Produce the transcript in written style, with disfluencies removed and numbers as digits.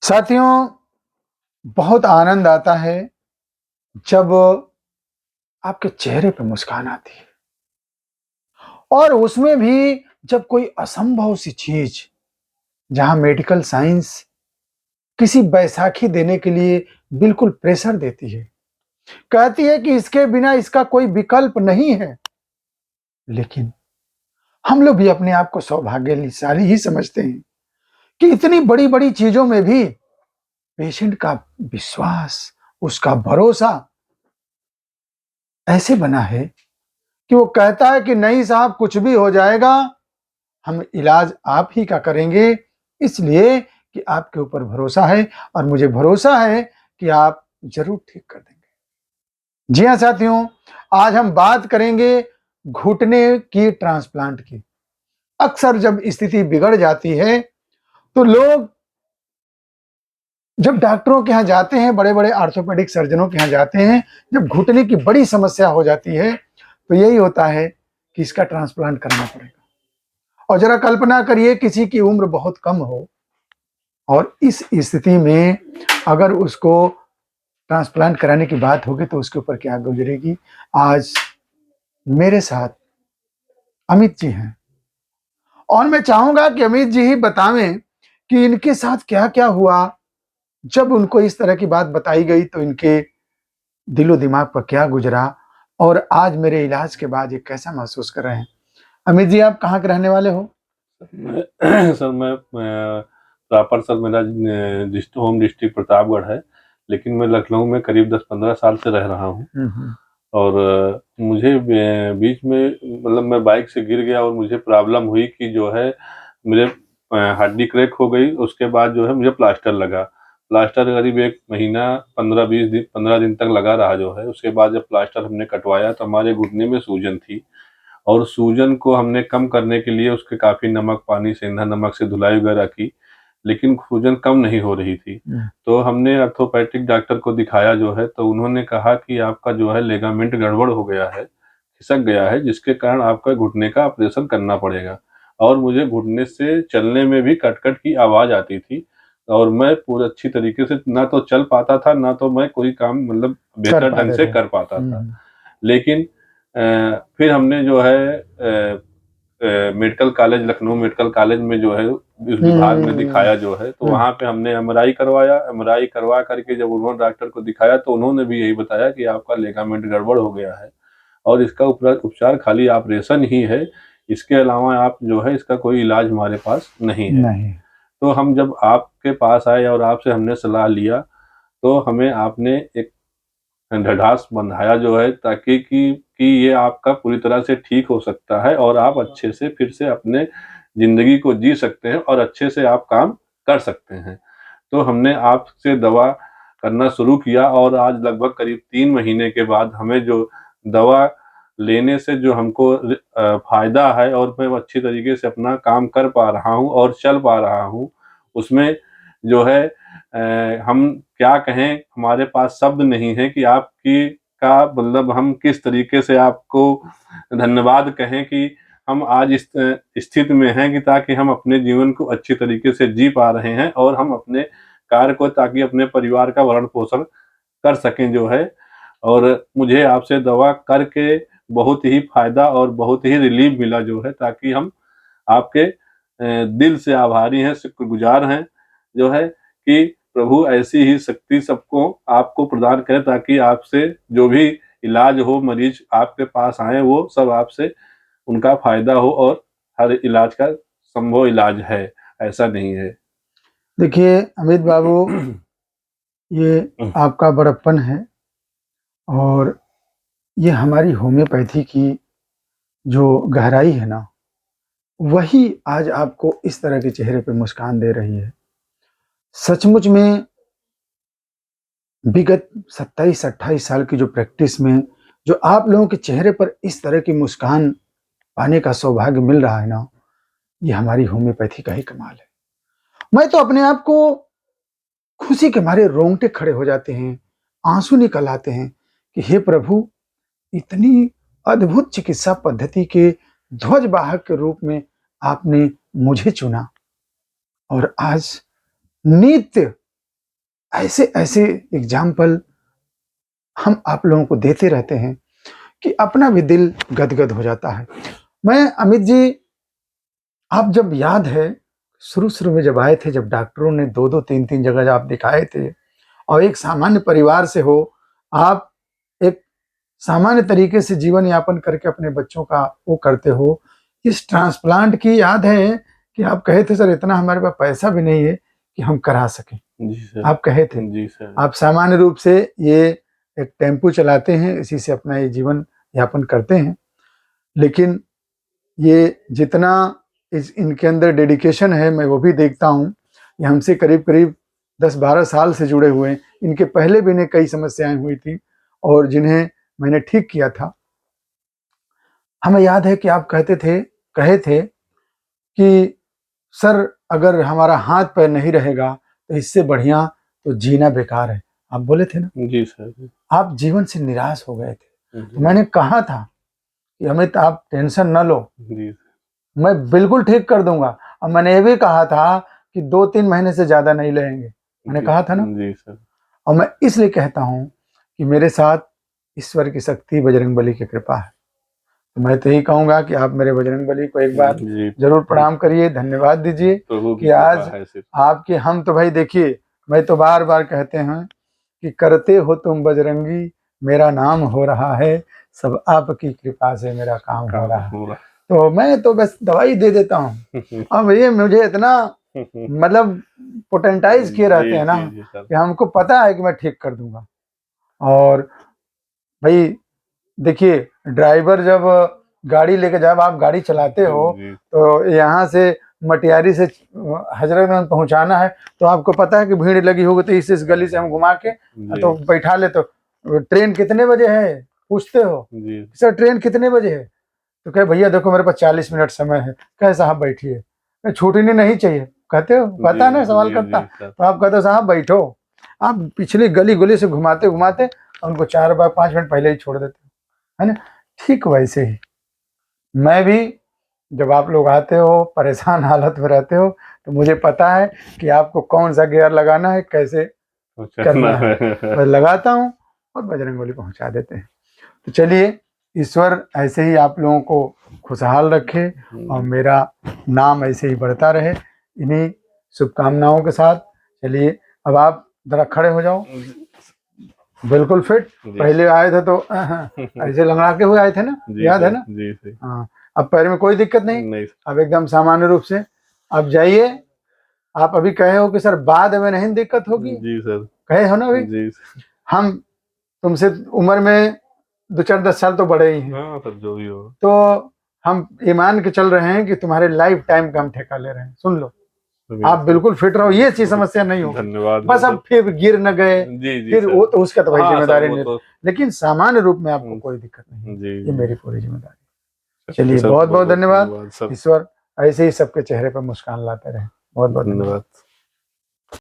साथियों, बहुत आनंद आता है जब आपके चेहरे पे मुस्कान आती है और उसमें भी जब कोई असंभव सी चीज, जहां मेडिकल साइंस किसी बैसाखी देने के लिए बिल्कुल प्रेशर देती है, कहती है कि इसके बिना इसका कोई विकल्प नहीं है। लेकिन हम लोग भी अपने आप को सौभाग्यशाली ही समझते हैं कि इतनी बड़ी बड़ी चीजों में भी पेशेंट का विश्वास, उसका भरोसा ऐसे बना है कि वो कहता है कि नहीं साहब, कुछ भी हो जाएगा, हम इलाज आप ही का करेंगे, इसलिए कि आपके ऊपर भरोसा है और मुझे भरोसा है कि आप जरूर ठीक कर देंगे। जी हाँ साथियों, आज हम बात करेंगे घुटने की ट्रांसप्लांट की। अक्सर जब स्थिति बिगड़ जाती है तो लोग जब डॉक्टरों के यहाँ जाते हैं, बड़े बड़े ऑर्थोपेडिक सर्जनों के यहाँ जाते हैं, जब घुटने की बड़ी समस्या हो जाती है तो यही होता है कि इसका ट्रांसप्लांट करना पड़ेगा। और जरा कल्पना करिए, किसी की उम्र बहुत कम हो और इस स्थिति में अगर उसको ट्रांसप्लांट कराने की बात होगी तो उसके ऊपर क्या गुजरेगी। आज मेरे साथ अमित जी हैं और मैं चाहूंगा कि अमित जी ही बतावें कि इनके साथ क्या क्या हुआ। जब उनको इस तरह की बात बताई गई तो इनके दिलो दिमाग पर क्या गुजरा और आज मेरे इलाज के बाद ये कैसा महसूस कर रहे हैं। अमित जी, आप कहाँ के रहने वाले हो? सर मैं प्रॉपर सर मेरा होम डिस्ट्रिक्ट प्रतापगढ़ है, लेकिन मैं लखनऊ में करीब 10-15 साल से रह रहा हूँ। और मुझे बीच में मतलब मैं बाइक से गिर गया और मुझे प्रॉब्लम हुई कि जो है मेरे हड्डी क्रैक हो गई। उसके बाद जो है मुझे प्लास्टर लगा। प्लास्टर करीब 1 महीना 15 दिन तक लगा रहा जो है। उसके बाद जब प्लास्टर हमने कटवाया तो हमारे घुटने में सूजन थी और सूजन को हमने कम करने के लिए उसके काफ़ी नमक पानी सेंधा नमक से धुलाई वगैरह की, लेकिन सूजन कम नहीं हो रही थी। तो हमने ऑर्थोपेडिक डॉक्टर को दिखाया जो है, तो उन्होंने कहा कि आपका जो है लिगामेंट गड़बड़ हो गया है, खिसक गया है, जिसके कारण आपका घुटने का ऑपरेशन करना पड़ेगा। और मुझे घुटने से चलने में भी कट-कट की आवाज़ आती थी और मैं पूरे अच्छी तरीके से ना तो चल पाता था, ना तो मैं कोई काम मतलब बेहतर ढंग से कर पाता था। लेकिन फिर हमने जो है medical college Lucknow medical college में जो है इस विभाग में दिखाया जो है, तो वहाँ पे हमने एमआरआई करवाया। एमआरआई करवा करके जब उन्होंने डॉक्टर को दिखाया तो उन्होंने भी यही बताया कि आपका लिगामेंट गड़बड़ हो गया है और इसका उपचार खाली ऑपरेशन ही है, इसके अलावा आप जो है इसका कोई इलाज हमारे पास नहीं है। तो हम जब आपके पास आए और आपसे हमने सलाह लिया तो हमें आपने एक ढाढ़स बंधाया जो है, ताकि कि ये आपका पूरी तरह से ठीक हो सकता है और आप अच्छे से फिर से अपने ज़िंदगी को जी सकते हैं और अच्छे से आप काम कर सकते हैं। तो हमने आपसे दवा करना शुरू किया और आज लगभग करीब 3 महीने के बाद हमें जो दवा लेने से जो हमको फ़ायदा है और मैं अच्छी तरीके से अपना काम कर पा रहा हूँ और चल पा रहा हूँ, उसमें जो है हम क्या कहें, हमारे पास शब्द नहीं है कि आपकी का मतलब हम किस तरीके से आपको धन्यवाद कहें कि हम आज इस स्थिति में हैं कि ताकि हम अपने जीवन को अच्छी तरीके से जी पा रहे हैं और हम अपने कार्य को ताकि अपने परिवार का भरण-पोषण कर सकें जो है। और मुझे आपसे दवा करके बहुत ही फ़ायदा और बहुत ही रिलीफ़ मिला जो है, ताकि हम आपके दिल से आभारी हैं, शुक्रगुज़ार हैं जो है कि प्रभु ऐसी ही शक्ति सबको आपको प्रदान करे, ताकि आपसे जो भी इलाज हो, मरीज़ आपके पास आएँ, वो सब आपसे उनका फ़ायदा हो और हर इलाज का संभव इलाज है, ऐसा नहीं है। देखिए अमित बाबू, ये आपका बड़प्पन है और ये हमारी होम्योपैथी की जो गहराई है ना, वही आज आपको इस तरह के चेहरे पे मुस्कान दे रही है। सचमुच में विगत 27-28 साल की जो प्रैक्टिस में जो आप लोगों के चेहरे पर इस तरह की मुस्कान पाने का सौभाग्य मिल रहा है ना, ये हमारी होम्योपैथी का ही कमाल है। मैं तो अपने आप को खुशी के मारे रोंगटे खड़े हो जाते हैं, आंसू निकल आते हैं कि हे प्रभु, इतनी अद्भुत चिकित्सा पद्धति के ध्वजवाहक के रूप में आपने मुझे चुना और आज नित्य ऐसे ऐसे एग्जाम्पल हम आप लोगों को देते रहते हैं कि अपना भी दिल गदगद हो जाता है। मैं अमित जी, आप जब याद है शुरू शुरू में जब आए थे, जब डॉक्टरों ने दो दो तीन तीन जगह आप दिखाए थे और एक सामान्य परिवार से हो, आप एक सामान्य तरीके से जीवन यापन करके अपने बच्चों का वो करते हो। इस ट्रांसप्लांट की याद है कि आप कहे थे सर इतना हमारे पास पैसा भी नहीं है कि हम करा सकें। जी सर। आप कहे थे। जी सर। आप सामान्य रूप से ये एक टेम्पू चलाते हैं, इसी से अपना ये जीवन यापन करते हैं, लेकिन ये जितना इनके अंदर डेडिकेशन है मैं वो भी देखता हूँ। ये हमसे करीब करीब 10-12 साल से जुड़े हुए हैं। इनके पहले भी इन्हें कई समस्याएं हुई थी और जिन्हें मैंने ठीक किया था। हमें याद है कि आप कहे थे कि सर अगर हमारा हाथ पैर नहीं रहेगा तो इससे बढ़िया तो जीना बेकार है, आप बोले थे ना। जी सर। आप जीवन से निराश हो गए थे, जी तो मैंने कहा था कि अमित आप टेंशन न लो, जी मैं बिल्कुल ठीक कर दूंगा। और मैंने ये भी कहा था कि 2-3 महीने से ज्यादा नहीं लगेंगे, मैंने कहा था ना। जी सर। और मैं इसलिए कहता हूँ कि मेरे साथ ईश्वर की शक्ति, बजरंगबली की कृपा है। तो मैं तो यही कहूंगा कि आप मेरे बजरंगबली को एक बार जी जरूर प्रणाम करिए, धन्यवाद दीजिए प्रभु की कि आज कृपा है सिर्फ। आपके हम तो भाई देखिए, मैं तो बार बार कहते हैं कि करते हो तुम बजरंगी, मेरा नाम हो रहा है, सब आपकी कृपा से मेरा काम हो रहा है। तो मैं तो बस दवाई दे देता हूँ। अब ये मुझे इतना मतलब पोटेंटाइज किए रहते हैं ना कि हमको पता है कि मैं ठीक कर दूंगा। और भाई देखिए, ड्राइवर जब गाड़ी लेके जब आप गाड़ी चलाते हो तो यहाँ से मटियारी से हजरतगंज पहुंचाना है, तो आपको पता है कि भीड़ लगी होगी, तो इस गली से हम घुमा के तो बैठा ले। तो ट्रेन कितने बजे है पूछते हो, सर ट्रेन कितने बजे है, तो कहे भैया देखो मेरे पास 40 मिनट समय है। कहे साहब बैठिए, छूटनी नहीं चाहिए, कहते हो, पता है ना सवाल करता। तो आप कहते हो साहब बैठो, आप पिछली गली गली से घुमाते घुमाते उनको 4-5 मिनट पहले ही छोड़ देते है ना। ठीक वैसे ही मैं भी, जब आप लोग आते हो परेशान हालत में रहते हो, तो मुझे पता है कि आपको कौन सा गियर लगाना है, कैसे करना है, मैं लगाता हूँ और बजरंगबली पहुंचा देते हैं। तो चलिए, ईश्वर ऐसे ही आप लोगों को खुशहाल रखे और मेरा नाम ऐसे ही बढ़ता रहे, इन्हीं शुभकामनाओं के साथ। चलिए अब आप जरा खड़े हो जाओ, बिल्कुल फिट। पहले आए थे तो ऐसे लंगड़ा के हुए आए थे ना, याद है ना। हाँ, अब पैर में कोई दिक्कत नहीं, अब एकदम सामान्य रूप से। अब जाइए, आप अभी कहे हो कि सर बाद में नहीं दिक्कत होगी। जी सर, कहे हो ना अभी। जी सर। हम तुमसे उम्र में 2-4-10 साल तो बड़े ही हैं। हाँ सर, जो भी हो। तो हम ये मान के चल रहे हैं कि तुम्हारे लाइफ टाइम का हम ठेका ले रहे हैं। सुन लो, आप बिल्कुल फिट रहो, ये चीज समस्या नहीं हो। धन्यवाद। बस अब फिर गिर न गए, फिर वो तो उसका तो भाई जिम्मेदारी नहीं, लेकिन सामान्य रूप में आपको कोई दिक्कत नहीं, ये मेरी पूरी जिम्मेदारी। चलिए बहुत बहुत धन्यवाद। ईश्वर ऐसे ही सबके चेहरे पर मुस्कान लाते रहे। बहुत बहुत धन्यवाद।